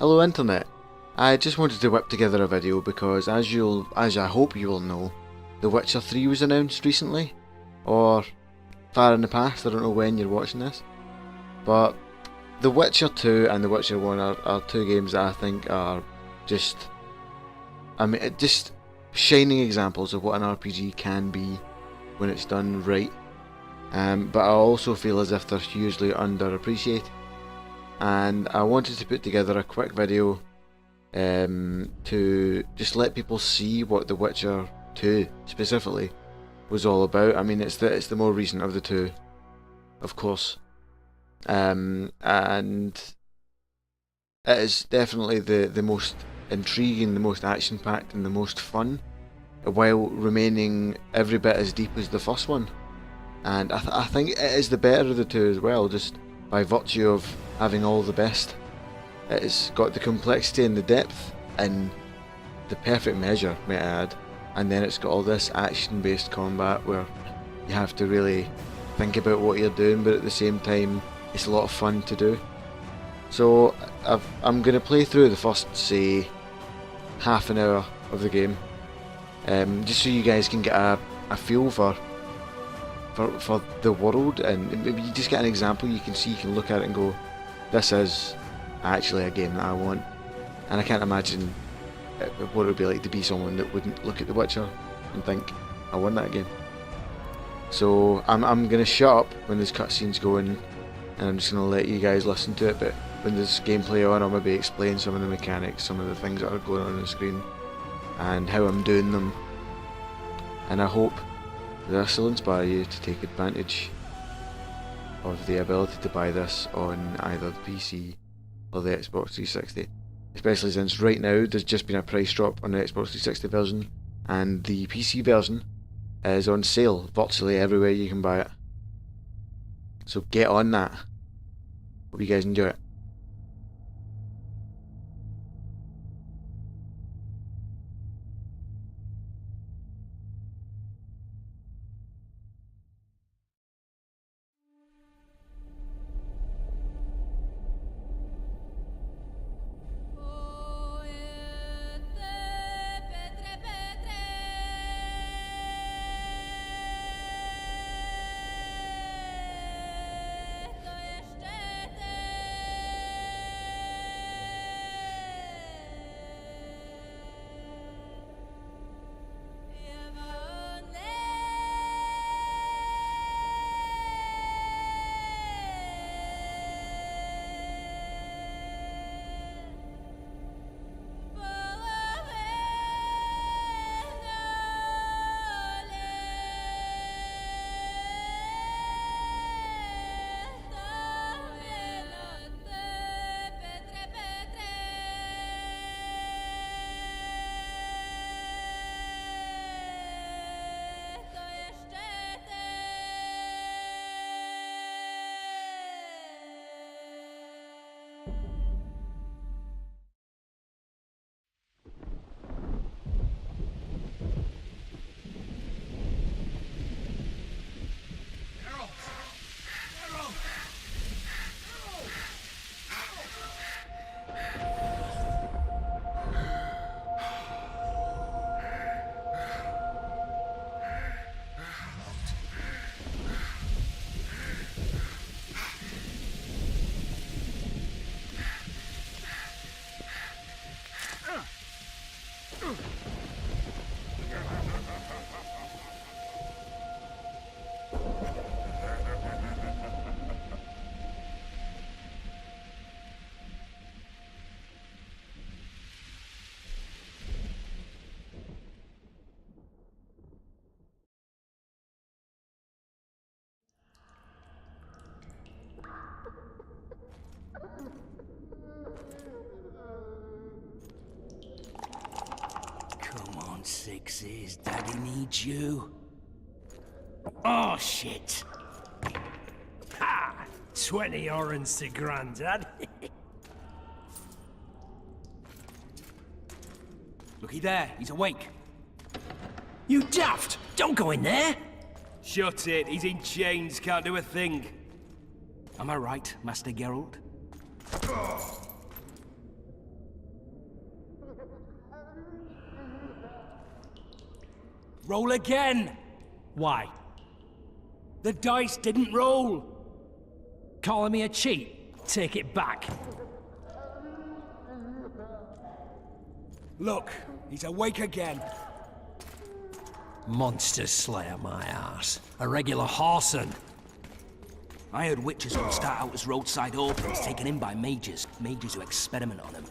Hello Internet. I just wanted to whip together a video because as I hope you will know, The Witcher 3 was announced recently, or far in the past. I don't know when you're watching this, but The Witcher 2 and The Witcher 1 are two games that I think are just shining examples of what an RPG can be when it's done right. But I also feel as if they're hugely underappreciated, and I wanted to put together a quick video to just let people see what The Witcher 2 specifically was all about. I mean, it's the more recent of the two, of course, and it is definitely the most intriguing, the most action-packed, and the most fun, while remaining every bit as deep as the first one. And I think it is the better of the two as well, just by virtue of having all the best. It's got the complexity and the depth in the perfect measure, may I add, and then it's got all this action-based combat where you have to really think about what you're doing, but at the same time it's a lot of fun to do. So I'm going to play through the first, say, half an hour of the game, just so you guys can get a feel for the world, and maybe you just get an example you can look at it and go, this is actually a game that I want. And I can't imagine what it would be like to be someone that wouldn't look at The Witcher and think, I want that game. So I'm going to shut up when there's cutscenes going, and I'm just going to let you guys listen to it, but when there's gameplay on, I'll maybe explain some of the mechanics, some of the things that are going on the screen, and how I'm doing them. And I hope this will inspire you to take advantage of the ability to buy this on either the PC or the Xbox 360, especially since right now there's just been a price drop on the Xbox 360 version, and the PC version is on sale virtually everywhere you can buy it. So get on that. Hope you guys enjoy it. Come on, Sixes. Daddy needs you. Oh, shit. Ha! 20 orange to Grandad. Looky there, he's awake. You daft! Don't go in there! Shut it, he's in chains, can't do a thing. Am I right, Master Geralt? Roll again! Why? The dice didn't roll! Calling me a cheat? Take it back. Look, he's awake again. Monster slayer, my ass. A regular horson. I heard witches would start out as roadside orphans taken in by mages. Mages who experiment on them.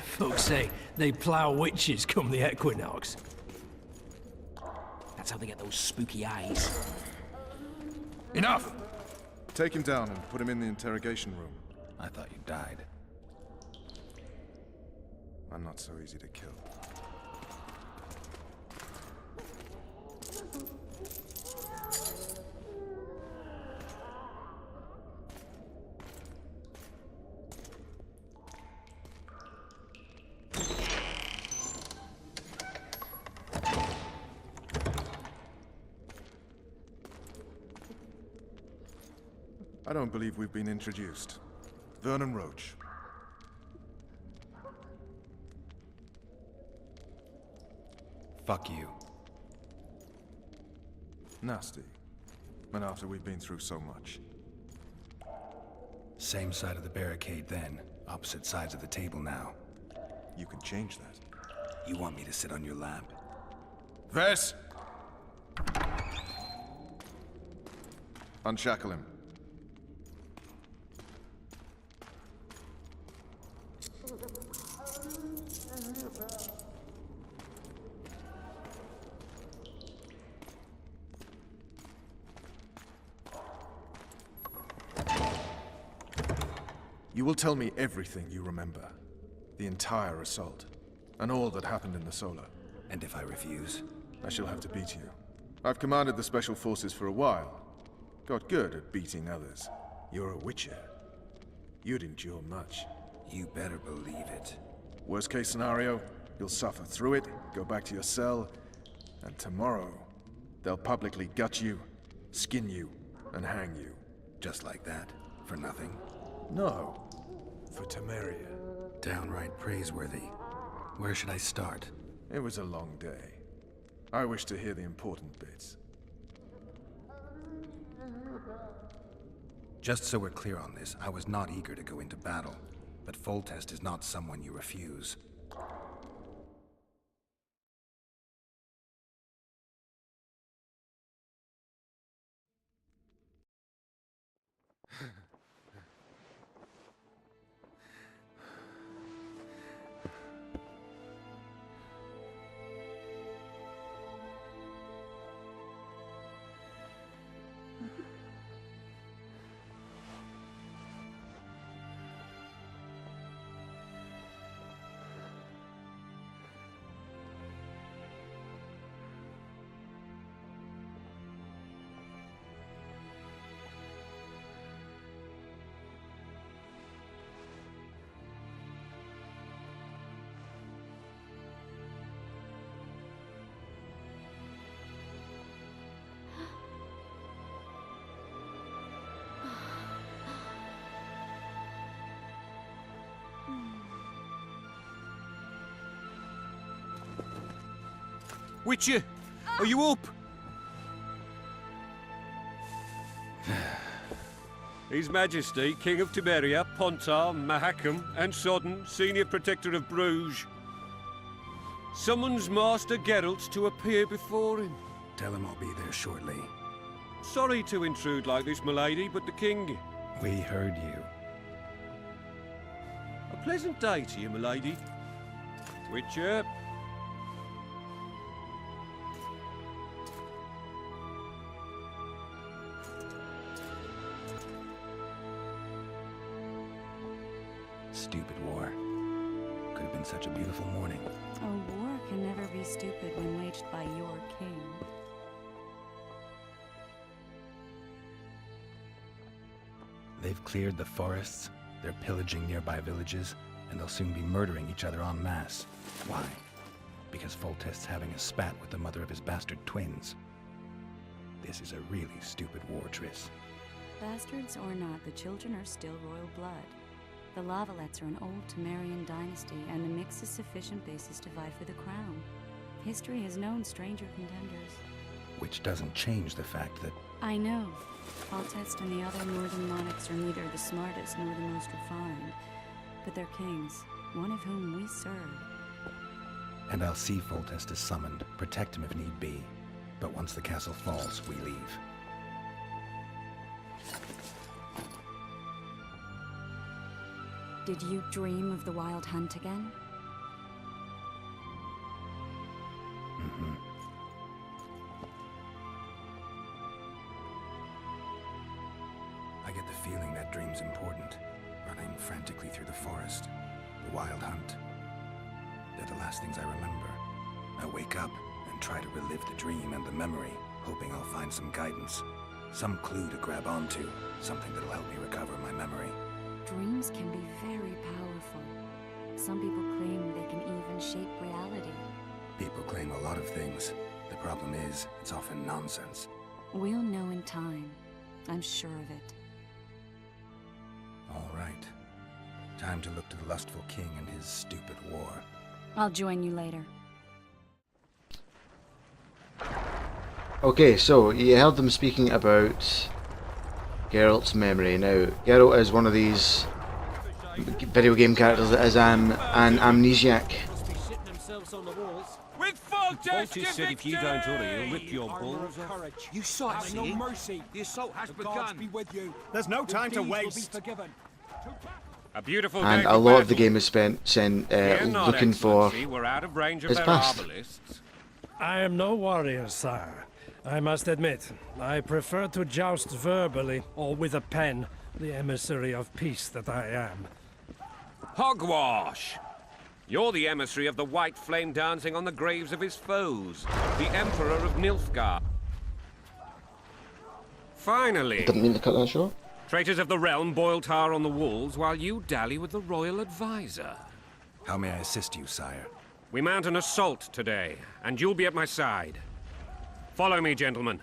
Folks say they plough witches come the equinox. That's how they get those spooky eyes. Enough! Take him down and put him in the interrogation room. I thought you died. I'm not so easy to kill. I don't believe we've been introduced. Vernon Roach. Fuck you. Nasty. And after we've been through so much. Same side of the barricade then. Opposite sides of the table now. You can change that. You want me to sit on your lap? Vess! Unshackle him. You will tell me everything you remember. The entire assault. And all that happened in the Solar. And if I refuse? I shall have to beat you. I've commanded the Special Forces for a while. Got good at beating others. You're a Witcher. You'd endure much. You better believe it. Worst case scenario, you'll suffer through it, go back to your cell, and tomorrow, they'll publicly gut you, skin you, and hang you. Just like that? For nothing? No. For Temeria. Downright praiseworthy. Where should I start? It was a long day. I wish to hear the important bits. Just so we're clear on this, I was not eager to go into battle. But Foltest is not someone you refuse. Witcher, are you up? His Majesty, King of Temeria, Pontar, Mahakam, and Sodden, Senior Protector of Bruges, summons Master Geralt to appear before him. Tell him I'll be there shortly. Sorry to intrude like this, milady, but the King... We heard you. A pleasant day to you, milady. Witcher. Stupid war. Could have been such a beautiful morning. A war can never be stupid when waged by your king. They've cleared the forests, they're pillaging nearby villages, and they'll soon be murdering each other en masse. Why? Because Foltest's having a spat with the mother of his bastard twins. This is a really stupid war, Triss. Bastards or not, the children are still royal blood. The Lavalettes are an old Temerian dynasty, and the mix is sufficient basis to vie for the crown. History has known stranger contenders. Which doesn't change the fact that I know. Foltest and the other northern monarchs are neither the smartest nor the most refined, but they're kings, one of whom we serve. And I'll see Foltest is summoned, protect him if need be. But once the castle falls, we leave. Did you dream of the wild hunt again? Mm-hmm. I get the feeling that dream's important. Running frantically through the forest. The wild hunt. They're the last things I remember. I wake up and try to relive the dream and the memory, hoping I'll find some guidance. Some clue to grab onto. Something that'll help me recover my memory. Dreams can be very powerful. Some people claim they can even shape reality. People claim a lot of things. The problem is, it's often nonsense. We'll know in time. I'm sure of it. All right. Time to look to the lustful king and his stupid war. I'll join you later. Okay, so you heard them speaking about Geralt's memory. Now, Geralt is one of these video game characters that is an amnesiac. With Foltest, Foltest said if you don't order, he'll rip your balls off. Courage. You sightseeing? No mercy. The assault has The gods be begun. with you. There's no time to Your deeds will waste. be forgiven. A beautiful And day a for lot of the battle. game is spent Fear not, looking for Excellency, we're out of range of his their past. arballists. I am no warrior, sire. I must admit, I prefer to joust verbally or with a pen, the emissary of peace that I am. Hogwash! You're the emissary of the white flame dancing on the graves of his foes, the Emperor of Nilfgaard. Finally, Didn't mean to cut that short. traitors of the realm boil tar on the walls while you dally with the royal advisor. How may I assist you, sire? We mount an assault today, and you'll be at my side. Follow me, gentlemen.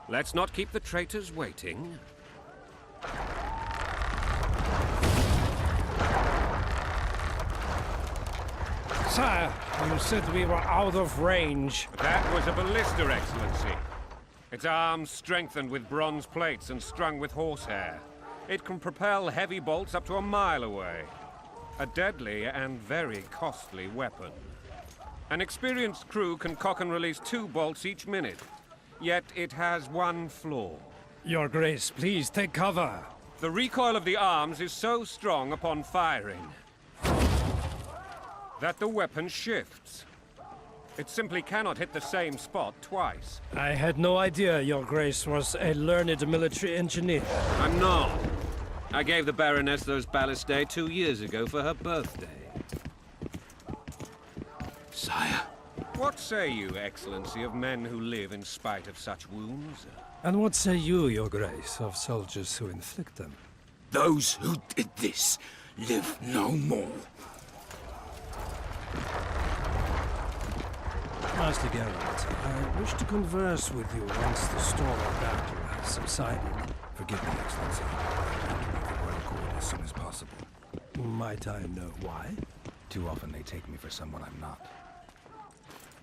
Let's not keep the traitors waiting. Sire, you said we were out of range. That was a ballista, Excellency. Its arms strengthened with bronze plates and strung with horsehair. It can propel heavy bolts up to a mile away. A deadly and very costly weapon. An experienced crew can cock and release 2 bolts each minute. Yet it has one flaw. Your Grace, please take cover. The recoil of the arms is so strong upon firing that the weapon shifts. It simply cannot hit the same spot twice. I had no idea Your Grace was a learned military engineer. I'm not. I gave the Baroness those ballistae 2 years ago for her birthday. Sire, What say you, Excellency, of men who live in spite of such wounds? And what say you, Your Grace, of soldiers who inflict them? those who did this live no more. Master Geralt, I wish to converse with you once the storm of battle has subsided. Forgive me, Excellency. I have to leave the royal court as soon as possible. Might I know why? Too often they take me for someone I'm not.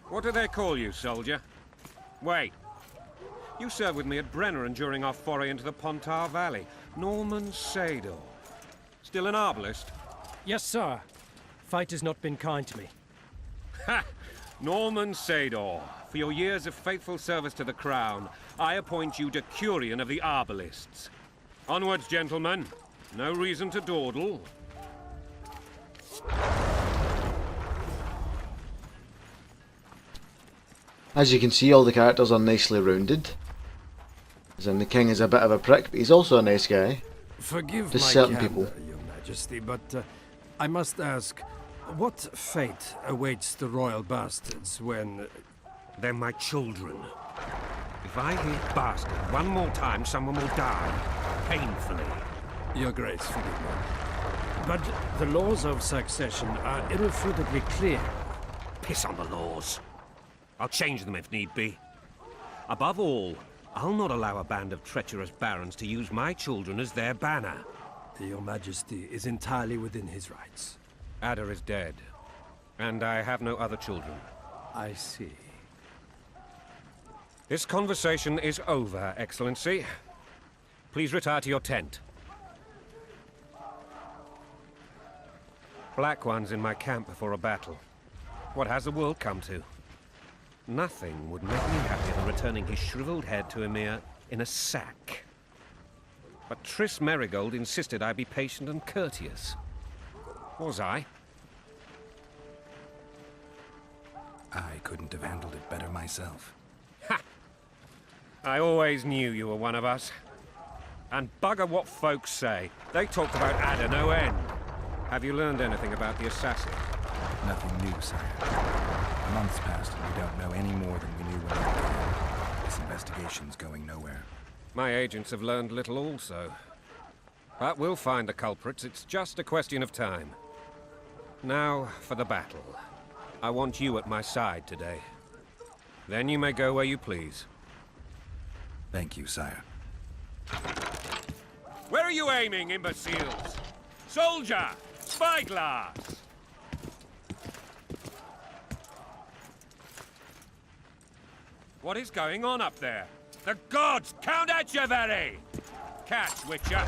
What do they call you, soldier? Wait. You served with me at Brenneran during our foray into the Pontar Valley. Norman Sador. Still an arbalist? Yes, sir. Fight has not been kind to me. Ha! Norman Sador. For your years of faithful service to the Crown, I appoint you Decurion of the Arbalists. Onwards, gentlemen. No reason to dawdle. As you can see, all the characters are nicely rounded. As in, the king is a bit of a prick, but he's also a nice guy. Forgive To my certain candor, people. Your Majesty, but I must ask, what fate awaits the royal bastards when... They're my children. If I hear bastard one more time, someone will die. Painfully. Your Grace, forgive me. But the laws of succession are irrefutably clear. Piss on the laws. I'll change them if need be. Above all, I'll not allow a band of treacherous barons to use my children as their banner. Your Majesty is entirely within his rights. Ada is dead, and I have no other children. I see. This conversation is over, Excellency. Please retire to your tent. Black One's in my camp before a battle. What has the world come to? Nothing would make me happier than returning his shriveled head to Emir in a sack. But Triss Merigold insisted I be patient and courteous. Was I? I couldn't have handled it better myself. Ha! I always knew you were one of us. And bugger what folks say. They talked about Ada no end. Have you learned anything about the assassin? Nothing new, sire. A month's passed and we don't know any more than we knew when we began. This investigation's going nowhere. My agents have learned little also. But we'll find the culprits. It's just a question of time. Now for the battle. I want you at my side today. Then you may go where you please. Thank you, sire. Where are you aiming, imbeciles? Soldier! Spyglass! What is going on up there? The gods! Count Etcheverry! Catch, Witcher.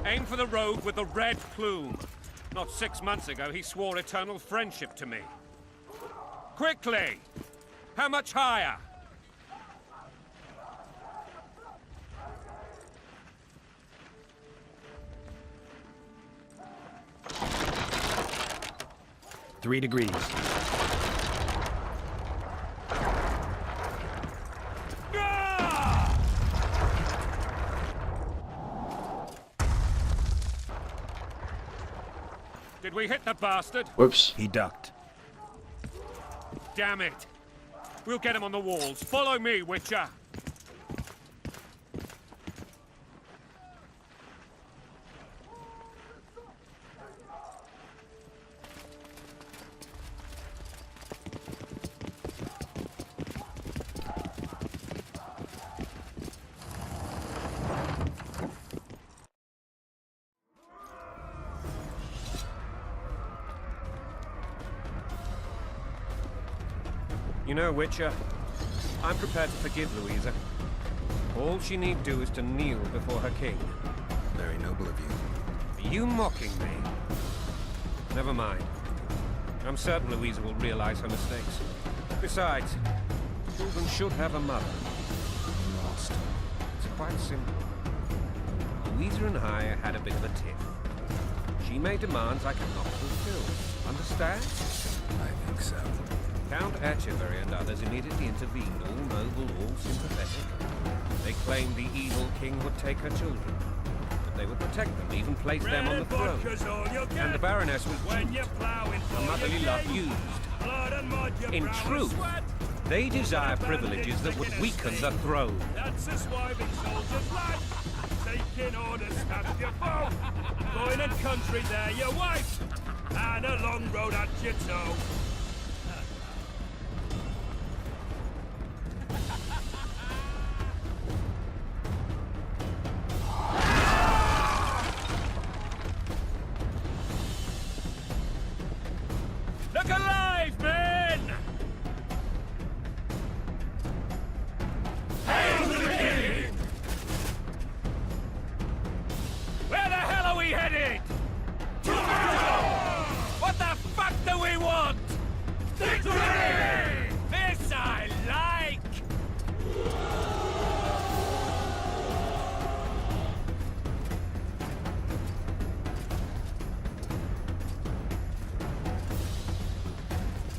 Aim for the rogue with the red plume. Not 6 months ago, he swore eternal friendship to me. Quickly! How much higher? Three degrees. Did we hit the bastard? Whoops. He ducked. Damn it! We'll get him on the walls. Follow me, Witcher! You know, Witcher, I'm prepared to forgive Louisa. All she need do is to kneel before her king. Very noble of you. Are you mocking me? Never mind. I'm certain Louisa will realize her mistakes. Besides, children should have a mother. Lost. It's quite simple. Louisa and I had a bit of a tiff. She made demands I could not fulfill. Understand? I think so. Count Etcheverry and others immediately intervened, all noble, all sympathetic. They claimed the evil king would take her children, but they would protect them, even place them on the throne. And the Baroness was duped, her motherly love used. In truth, they desire privileges that would weaken the throne. That's a swiving soldier's life. Taking orders, stab your foe. Going and country, there your wife. And a long road at your toe. Look alive, men! Hail to the king! Where the hell are we headed? To battle! What the fuck do we want? Victory! This I like!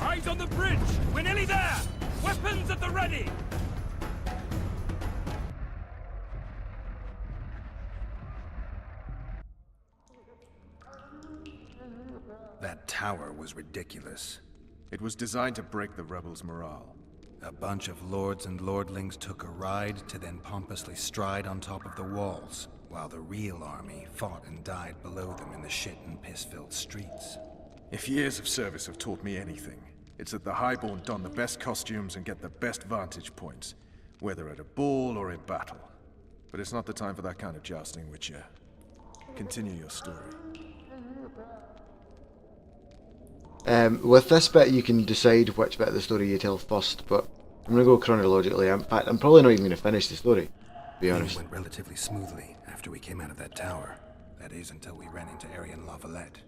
Eyes on the bridge! We're nearly there! Weapons at the ready! That tower was ridiculous. It was designed to break the rebels' morale. A bunch of lords and lordlings took a ride to then pompously stride on top of the walls, while the real army fought and died below them in the shit and piss-filled streets. If years of service have taught me anything, it's that the Highborn don the best costumes and get the best vantage points, whether at a ball or in battle. But it's not the time for that kind of jousting, Witcher. Continue your story. With this bit, you can decide which bit of the story you tell first, but I'm going to go chronologically. In fact, I'm probably not even going to finish the story, to be honest. Things went relatively smoothly after we came out of that tower. That is, until we ran into Aryan Lavalette.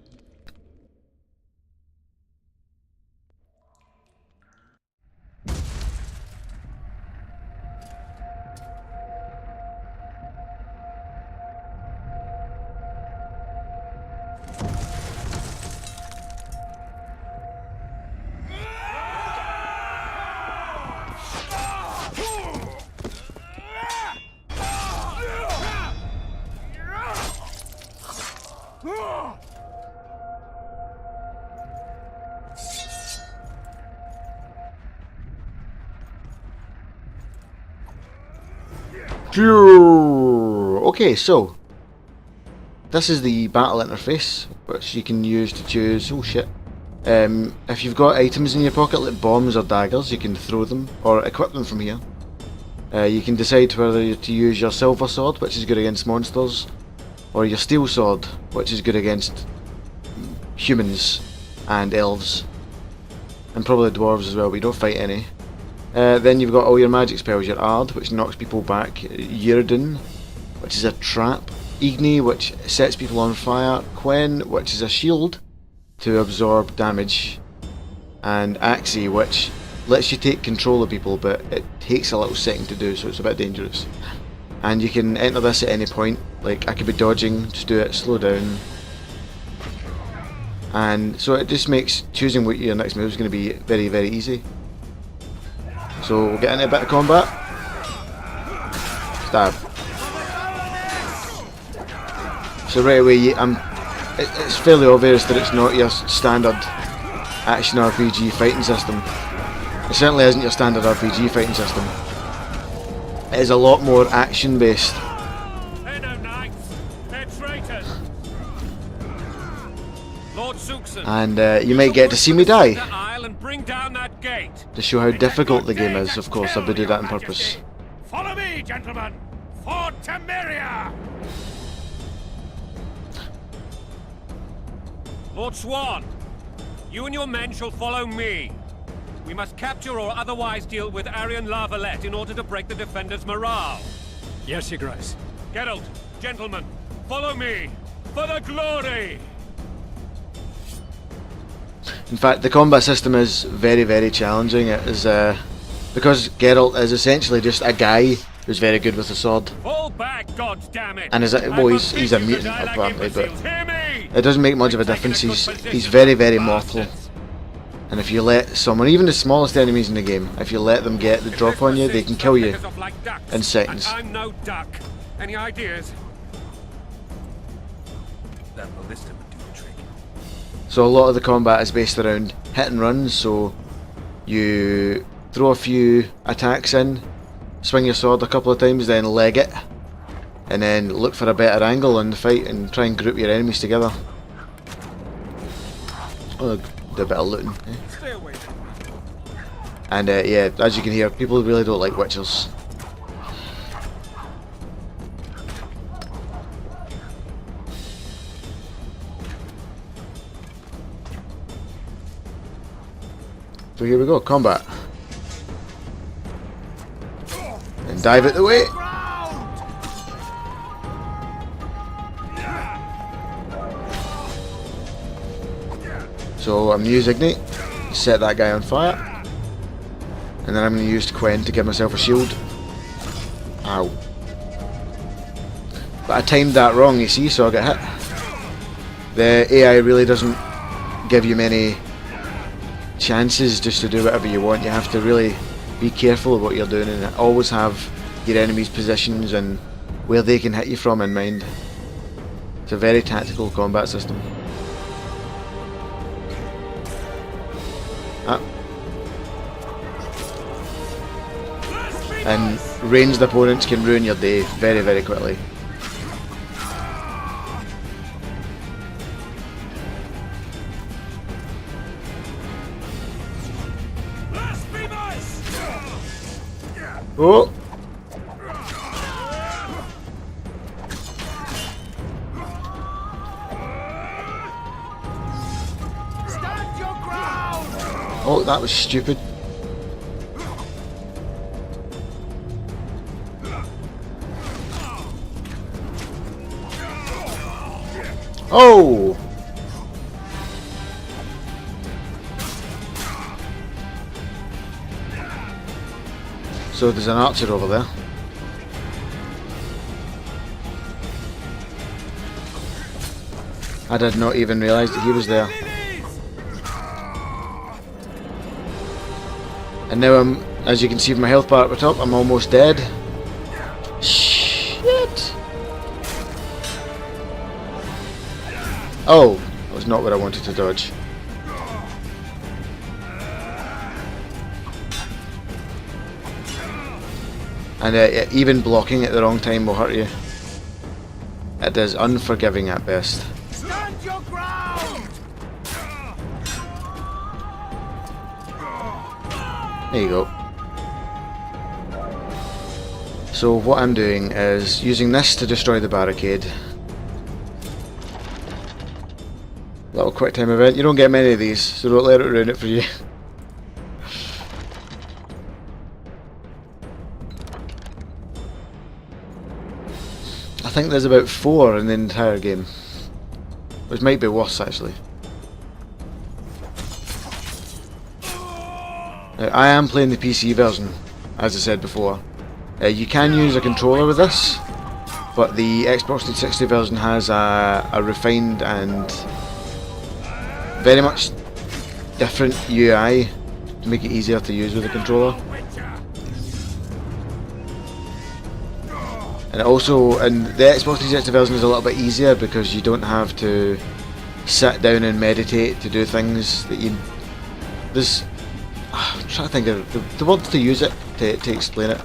Okay, so this is the battle interface, which you can use to choose. Oh shit! If you've got items in your pocket like bombs or daggers, you can throw them or equip them from here. You can decide whether to use your silver sword, which is good against monsters, or your steel sword, which is good against humans and elves, and probably dwarves as well, but you don't fight any. Then you've got all your magic spells, your Ard, which knocks people back, Yrden, which is a trap, Igni, which sets people on fire, Quen, which is a shield to absorb damage, and Axie, which lets you take control of people, but it takes a little second to do, so it's a bit dangerous. And you can enter this at any point, like I could be dodging, just do it, slow down. And so it just makes choosing what your next move is going to be very, very easy. So we'll get into a bit of combat. Stab. So right away, it's fairly obvious that it's not your standard action RPG fighting system. It certainly isn't your standard RPG fighting system. It is a lot more action based. They're no knights. They're traitors. Lord Suxon, And you might get to see me die. and bring down that gate. To show how difficult the game is, of course, I would do that on purpose. Follow me, gentlemen! For Temeria! Lord Swan, you and your men shall follow me. We must capture or otherwise deal with Aryan Lavalette in order to break the defenders' morale. Yes, Your Grace. Geralt, gentlemen, follow me for the glory! In fact, the combat system is very, very challenging. It is because Geralt is essentially just a guy who's very good with a sword, Fall back, goddammit! and he's a mutant apparently, but it doesn't make much of a difference. He's very, very mortal, and if you let someone, even the smallest enemies in the game, if you let them get the drop on you, they can kill you in seconds. I'm no duck. Any ideas? That ballista would do the trick. So a lot of the combat is based around hit and runs, so you throw a few attacks in, swing your sword a couple of times, then leg it, and then look for a better angle in the fight and try and group your enemies together. Oh, do a bit of looting. Stay away. And yeah, as you can hear, people really don't like witchers. So here we go, combat. And dive it the way. So I'm going to use Ignite, set that guy on fire, and then I'm going to use Quen to give myself a shield. Ow. But I timed that wrong, you see, so I got hit. The AI really doesn't give you many chances just to do whatever you want. You have to really be careful of what you're doing and always have your enemies' positions and where they can hit you from in mind. It's a very tactical combat system. And ranged opponents can ruin your day very, very quickly. Oh! Oh, that was stupid. Oh! So there's an archer over there. I did not even realise that he was there. And now I'm, as you can see from my health bar at the top, I'm almost dead. Shit! Oh, that was not what I wanted to dodge. And even blocking at the wrong time will hurt you. It is unforgiving at best. Stand your ground! There you go. So what I'm doing is using this to destroy the barricade. Little quick time event. You don't get many of these, so don't let it ruin it for you. I think there's about 4 in the entire game, which might be worse actually. Now, I am playing the PC version, as I said before. You can use a controller with this, but the Xbox 360 version has a refined and very much different UI to make it easier to use with a controller. And also, and the Xbox 360 version is a little bit easier because you don't have to sit down and meditate to do things that you... I'm trying to think of the words to use it to explain it.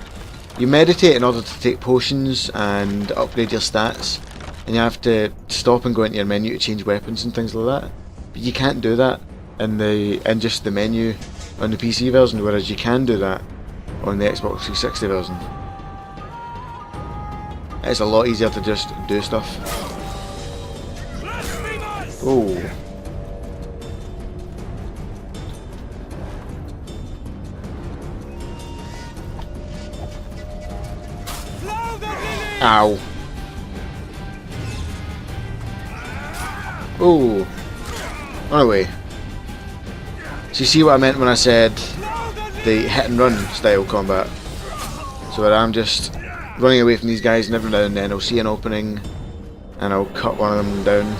You meditate in order to take potions and upgrade your stats, and you have to stop and go into your menu to change weapons and things like that. But you can't do that in just the menu on the PC version, whereas you can do that on the Xbox 360 version. It's a lot easier to just do stuff. Oh. Ow. Oh. Run away. So you see what I meant when I said the hit and run style combat? So where I'm just running away from these guys, and every now and then I'll see an opening and I'll cut one of them down.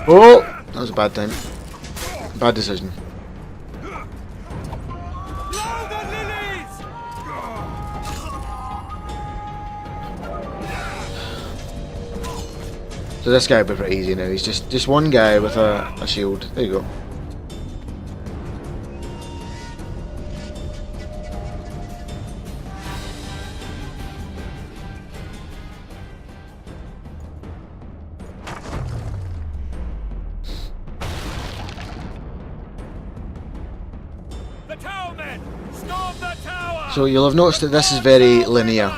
Oh! That was a bad time. Bad decision. So this guy will be pretty easy now. He's just one guy with a shield. There you go. So you'll have noticed that this is very linear,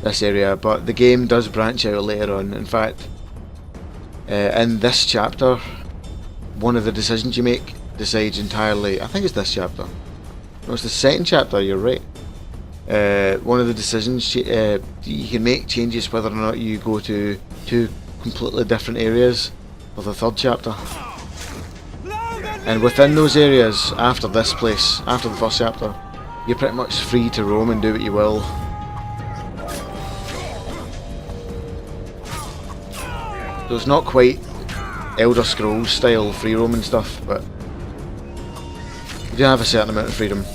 this area, but the game does branch out later on. In fact, in this chapter, one of the decisions you make decides entirely. I think it's this chapter. No, it's the second chapter. You're right. One of the decisions you can make changes whether or not you go to 2 completely different areas of the third chapter. And within those areas, after this place, after the first chapter, you're pretty much free to roam and do what you will. So it's not quite Elder Scrolls style free roaming stuff, but you do have a certain amount of freedom.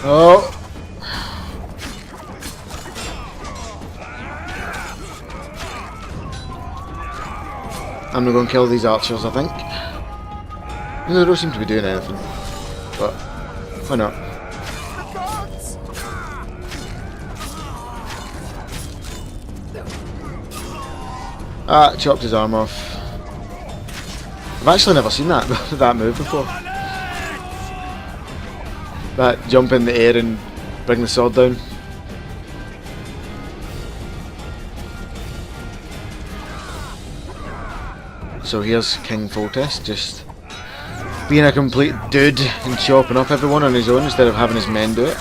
Oh! I'm gonna go and kill these archers, I think. They don't seem to be doing anything, but why not? Ah, chopped his arm off. I've actually never seen that that move before. That jump in the air and bring the sword down. So here's King Foltest, just being a complete dude and chopping up everyone on his own instead of having his men do it.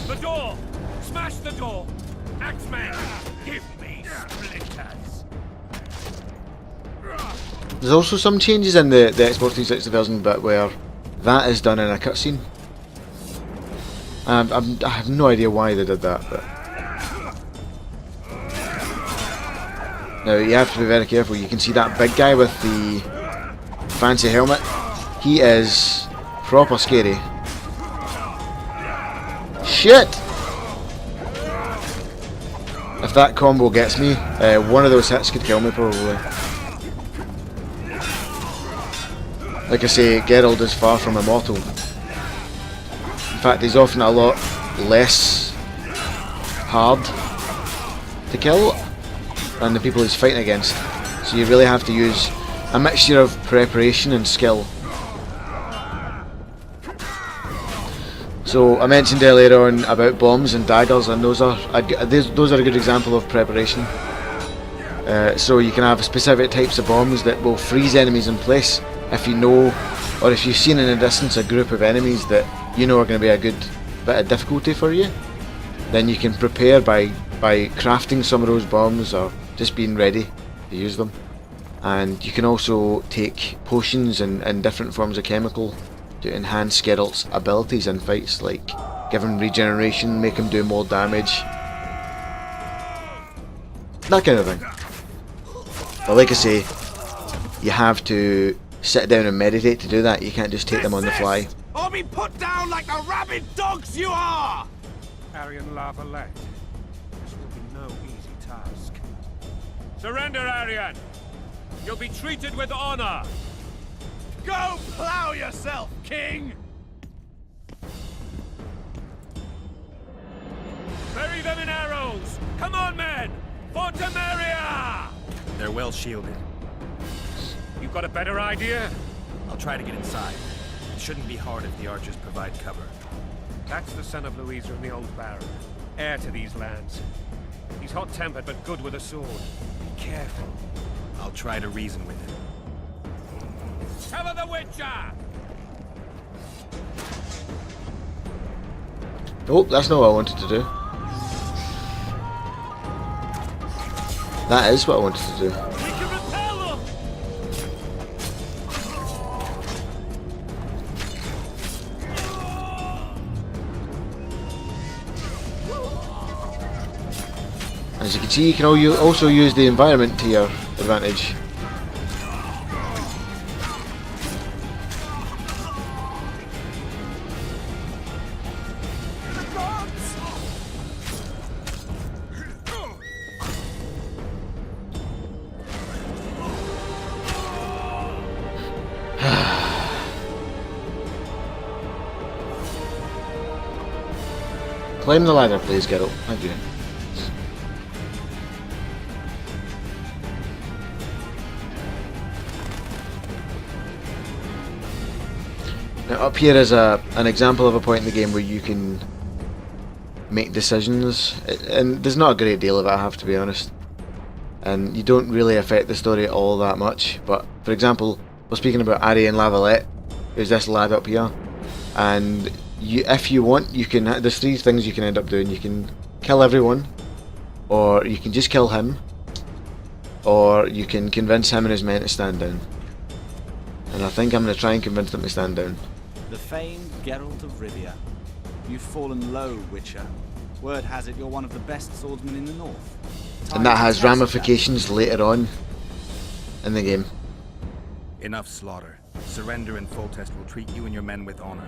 The door! Smash the door! Axeman! Give me splinters! There's also some changes in the Xbox 360 version bit where that is done in a cutscene. I have no idea why they did that, but now you have to be very careful. You can see that big guy with the fancy helmet. He is proper scary. Shit! If that combo gets me, one of those hits could kill me probably. Like I say, Geralt is far from immortal. In fact, he's often a lot less hard to kill than the people he's fighting against. So you really have to use a mixture of preparation and skill. So I mentioned earlier on about bombs and daggers, and those are a good example of preparation. So you can have specific types of bombs that will freeze enemies in place. If you know, or if you've seen in the distance a group of enemies that you know are going to be a good bit of difficulty for you, then you can prepare by crafting some of those bombs or just being ready to use them. And you can also take potions and different forms of chemical to enhance Geralt's abilities in fights, like give him regeneration, make him do more damage, that kind of thing. But like I say, you have to sit down and meditate to do that. You can't just take them on the fly. Or be put down like the rabid dogs you are! Aryan Lavalette. This will be no easy task. Surrender, Aryan! You'll be treated with honor! Go plow yourself, King! Bury them in arrows! Come on, men! For Temeria! They're well shielded. You've got a better idea? I'll try to get inside. It shouldn't be hard if the archers provide cover. That's the son of Louisa and the old Baron, heir to these lands. He's hot-tempered but good with a sword. Be careful. I'll try to reason with him. Cover the Witcher! Oh, that's not what I wanted to do. That is what I wanted to do. We can repel them! As you can see, you can also use the environment to your advantage. Climb the ladder, please, Geralt. Thank you. Now, up here is an example of a point in the game where you can make decisions, and there's not a great deal of it, I have to be honest. And you don't really affect the story all that much. But for example, we're speaking about Aryan Lavalette, who's this lad up here, and if you want, you can. There's three things you can end up doing. You can kill everyone, or you can just kill him, or you can convince him and his men to stand down. And I think I'm going to try and convince them to stand down. The famed Geralt of Rivia. You've fallen low, Witcher. Word has it you're one of the best swordsmen in the north. And that has ramifications later on in the game. Enough slaughter. Surrender and Foltest will treat you and your men with honor.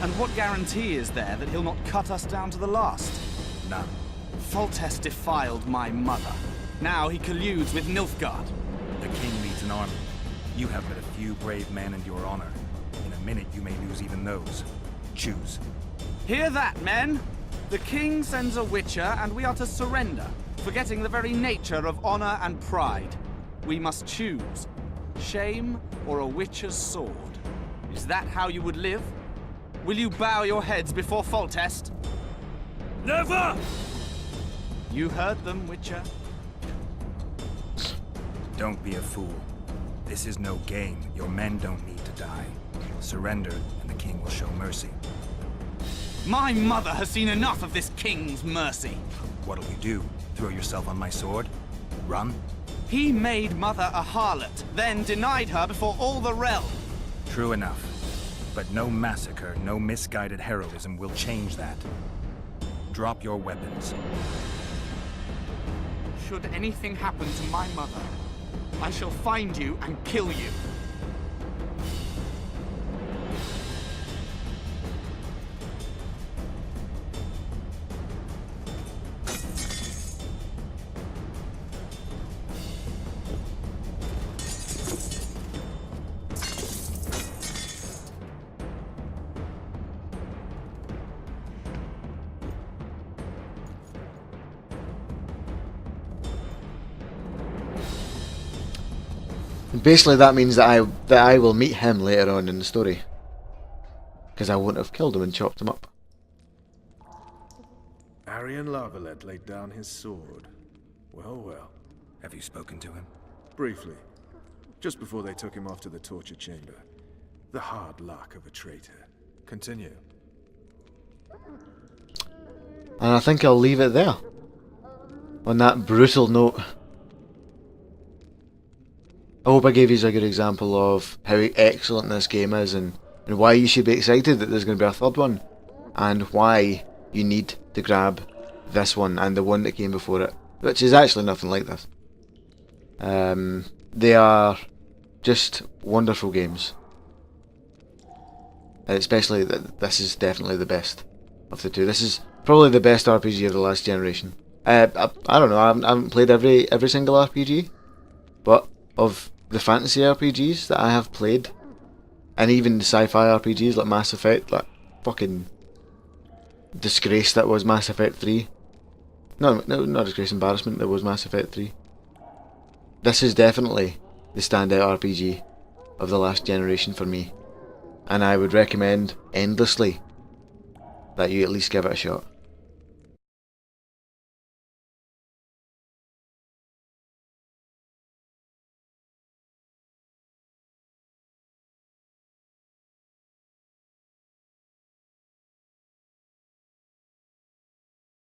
And what guarantee is there that he'll not cut us down to the last? None. Foltest defiled my mother. Now he colludes with Nilfgaard. The king leads an army. You have but a few brave men and your honor. In a minute you may lose even those. Choose. Hear that, men? The king sends a Witcher and we are to surrender, forgetting the very nature of honor and pride. We must choose. Shame or a Witcher's sword? Is that how you would live? Will you bow your heads before Foltest? Never! You heard them, Witcher. Don't be a fool. This is no game. Your men don't need to die. Surrender, and the king will show mercy. My mother has seen enough of this king's mercy. What'll you do? Throw yourself on my sword? Run? He made mother a harlot, then denied her before all the realm. True enough. But no massacre, no misguided heroism will change that. Drop your weapons. Should anything happen to my mother, I shall find you and kill you. Basically, that means that I will meet him later on in the story, because I won't have killed him and chopped him up. Arian Lavalette laid down his sword. Well, well. Have you spoken to him? Briefly. Just before they took him off to the torture chamber. The hard luck of a traitor. Continue. And I think I'll leave it there. On that brutal note. I hope I gave you a good example of how excellent this game is, and why you should be excited that there's going to be a third one, and why you need to grab this one and the one that came before it, which is actually nothing like this. They are just wonderful games, and especially this is definitely the best of the two. This is probably the best RPG of the last generation. I don't know, I haven't played every single RPG, but of the fantasy RPGs that I have played, and even the sci-fi RPGs like Mass Effect, like fucking disgrace that was Mass Effect 3. No, not disgrace, embarrassment that was Mass Effect 3. This is definitely the standout RPG of the last generation for me, and I would recommend endlessly that you at least give it a shot.